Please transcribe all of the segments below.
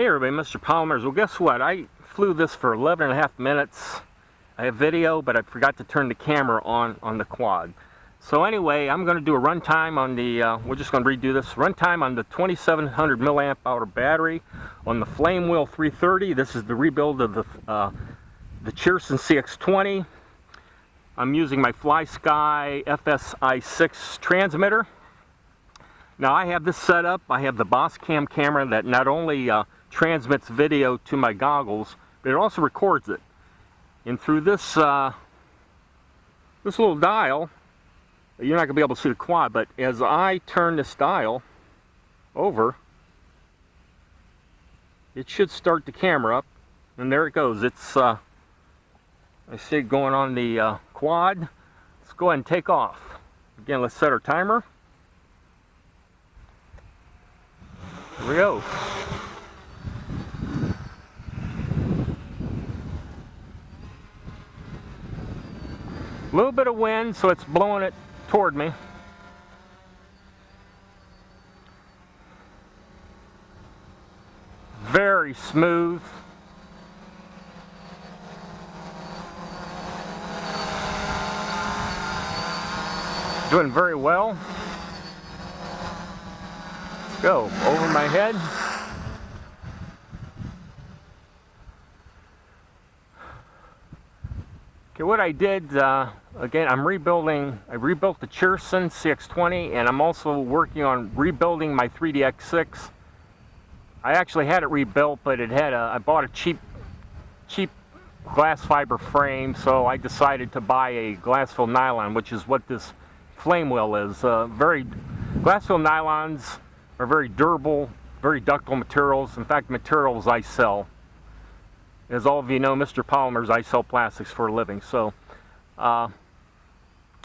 Hey everybody, Mr. Polymers. Well, guess what? I flew this for 11.5 minutes. I have video, but I forgot to turn the camera on the quad. So anyway, I'm going to do a runtime on the, we're just going to redo this, runtime on the 2700 milliamp hour battery on the Flamewheel 330. This is the rebuild of the Cheerson CX. I'm using my FlySky FSI6 transmitter. Now I have this set up. I have the Bosscam camera that not only transmits video to my goggles, but it also records it. And through this this little dial, you're not going to be able to see the quad, but as I turn this dial over, it should start the camera up, and there it goes. It's I see it going on the quad. Let's go ahead and take off. Again, let's set our timer. Here we go. A little bit of wind, so it's blowing it toward me. Very smooth. Doing very well. Let's go over my head. Okay, what I did, again, I rebuilt the Cheerson CX, and I'm also working on rebuilding my 3DX6. I actually had it rebuilt, but it had I bought a cheap glass fiber frame, so I decided to buy a glass-filled nylon, which is what this Flamewheel is. Glass-filled nylons are very durable, very ductile materials. In fact, materials I sell. As all of you know, Mr. Polymers, I sell plastics for a living. So I'm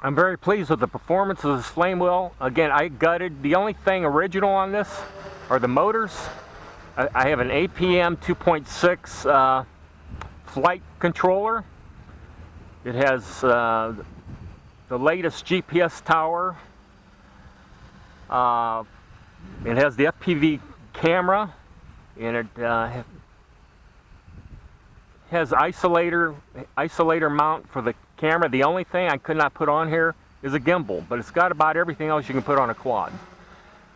very pleased with the performance of this Flamewheel. Again, I gutted. The only thing original on this are the motors. I have an APM 2.6 flight controller. It has the latest GPS tower. It has the FPV camera, and it has isolator mount for the camera. The only thing I could not put on here is a gimbal, but it's got about everything else you can put on a quad.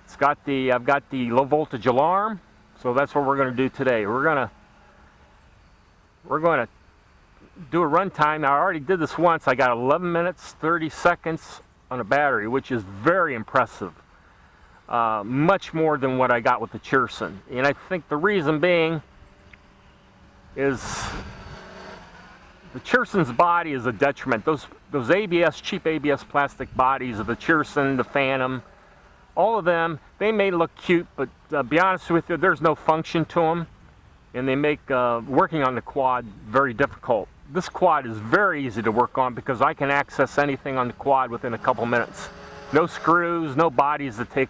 It's got I've got the low voltage alarm, so that's what we're going to do today. We're going to do a runtime. Now I already did this once. I got 11 minutes 30 seconds on a battery, which is very impressive. Much more than what I got with the Cheerson, and I think the reason being is the Cheerson's body is a detriment. Those ABS, cheap ABS plastic bodies of the Cheerson, the Phantom, all of them, they may look cute, but to be honest with you, there's no function to them, and they make working on the quad very difficult. This quad is very easy to work on because I can access anything on the quad within a couple minutes. No screws, no bodies to take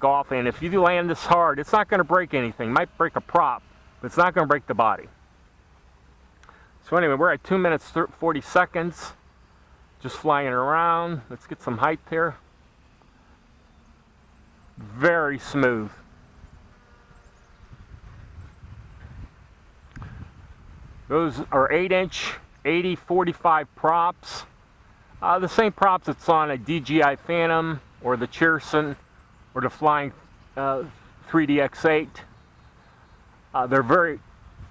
off, and if you land this hard, it's not going to break anything. It might break a prop, but it's not going to break the body. So anyway, we're at 2 minutes 40 seconds, just flying around. Let's get some height here. Very smooth. Those are 8-inch 80-45 props. The same props that's on a DJI Phantom or the Cheerson or the flying 3DX8. They're very,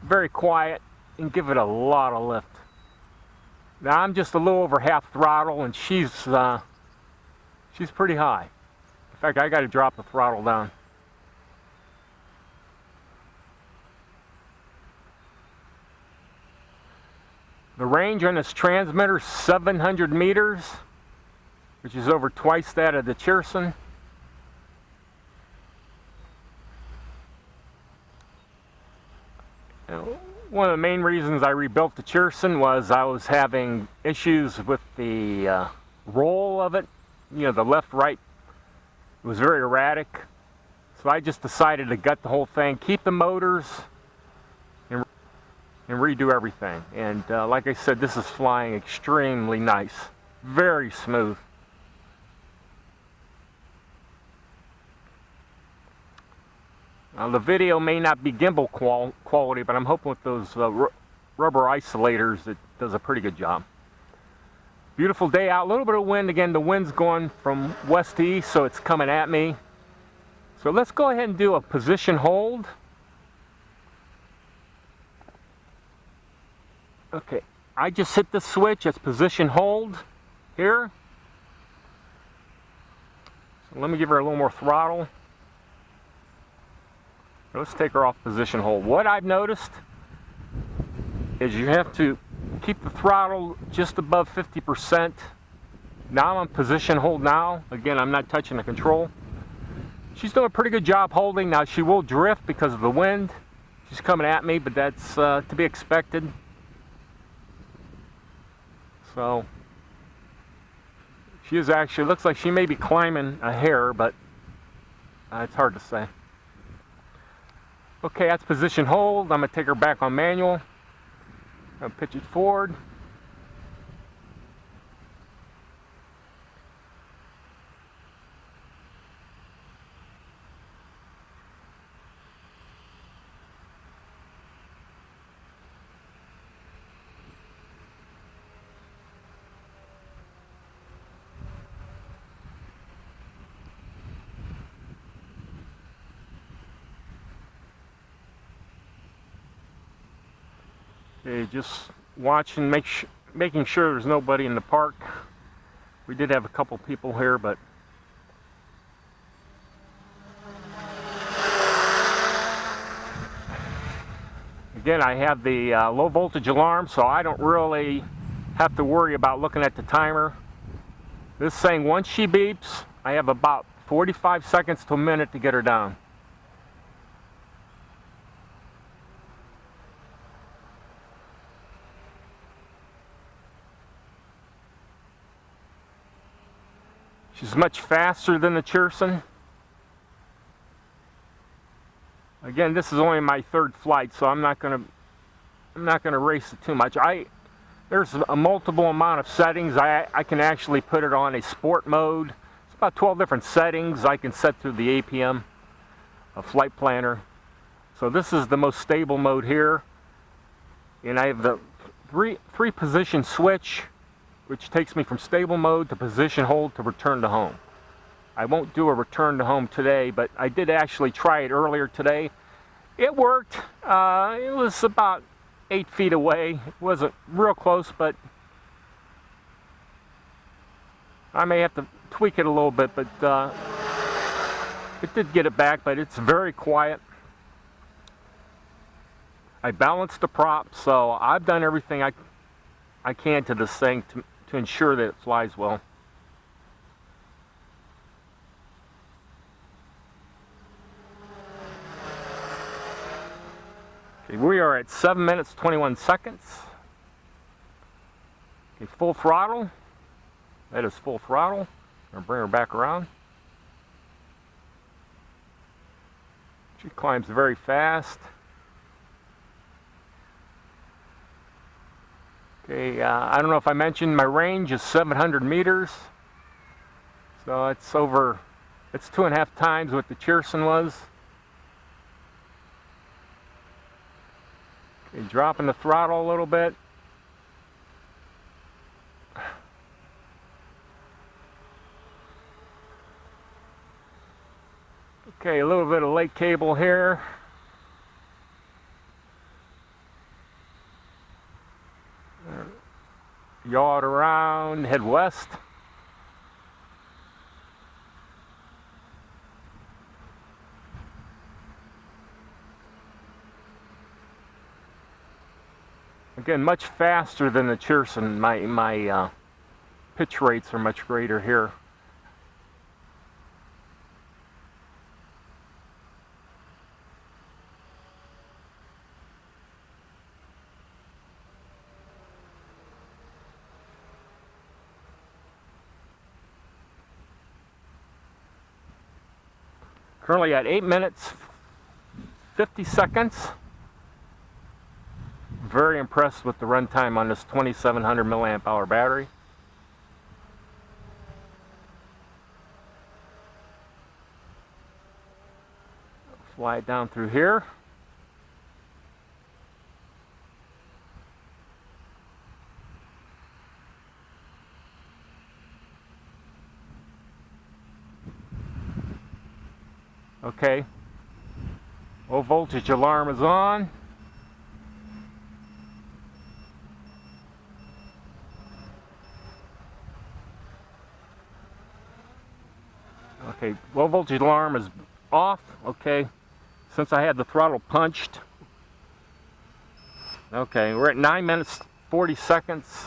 very quiet and give it a lot of lift. Now I'm just a little over half throttle, and she's pretty high. In fact, I got to drop the throttle down. The range on this transmitter is 700 meters, which is over twice that of the Cheerson. One of the main reasons I rebuilt the Cheerson was I was having issues with the roll of it. You know, the left-right was very erratic. So I just decided to gut the whole thing, keep the motors, and redo everything. And like I said, this is flying extremely nice. Very smooth. The video may not be gimbal quality, but I'm hoping with those rubber isolators it does a pretty good job. Beautiful day out, a little bit of wind. Again, the wind's going from west to east, so it's coming at me. So let's go ahead and do a position hold. Okay, I just hit the switch, it's position hold here. So let me give her a little more throttle. Let's take her off position hold. What I've noticed is you have to keep the throttle just above 50%. Now I'm on position hold now. Again, I'm not touching the control. She's doing a pretty good job holding. Now she will drift because of the wind. She's coming at me, but that's to be expected. So she is actually, looks like she may be climbing a hair, but it's hard to say. Okay, that's position hold. I'm going to take her back on manual. I'll pitch it forward. Okay, just watching, making sure there's nobody in the park. We did have a couple people here, but again, I have the low voltage alarm, so I don't really have to worry about looking at the timer. This is saying once she beeps, I have about 45 seconds to a minute to get her down. She's much faster than the Cheerson. Again, this is only my third flight, so I'm not gonna race it too much. There's a multiple amount of settings. I can actually put it on a sport mode. It's about 12 different settings I can set through the APM, a flight planner. So this is the most stable mode here, and I have the three position switch, which takes me from stable mode to position hold to return to home. I won't do a return to home today, but I did actually try it earlier today. It worked. It was about 8 feet away. It wasn't real close, but I may have to tweak it a little bit, but it did get it back, but it's very quiet. I balanced the prop, so I've done everything I can to this thing to ensure that it flies well. Okay, we are at 7 minutes 21 seconds. Okay, full throttle. That is full throttle. I'll bring her back around. She climbs very fast. Okay, I don't know if I mentioned my range is 700 meters. So it's 2.5 times what the Cheerson was. Okay, dropping the throttle a little bit. Okay, a little bit of lake cable here. Yaw it around, head west. Again, much faster than the Cheerson. My pitch rates are much greater here. Currently at 8 minutes 50 seconds. Very impressed with the runtime on this 2700 milliamp hour battery. Slide down through here. Okay, low voltage alarm is on. Okay, low voltage alarm is off. Okay, since I had the throttle punched. Okay, we're at 9 minutes 40 seconds.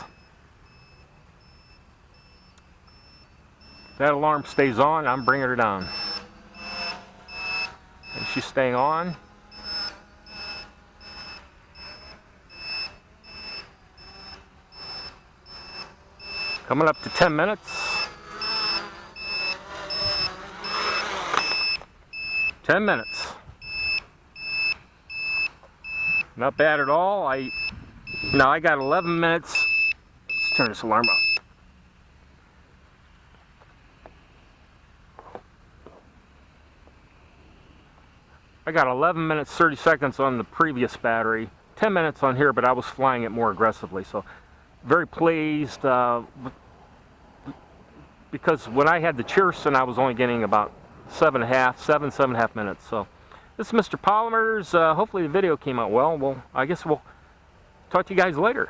If that alarm stays on, I'm bringing her down. And she's staying on. Coming up to 10 minutes. 10 minutes. Not bad at all. Now I got 11 minutes. Let's turn this alarm off. I got 11 minutes 30 seconds on the previous battery, 10 minutes on here, but I was flying it more aggressively, so very pleased because when I had the Cheerson I was only getting about 7.5 minutes. So this is Mr. Polymers. Hopefully the video came out well. I guess we'll talk to you guys later.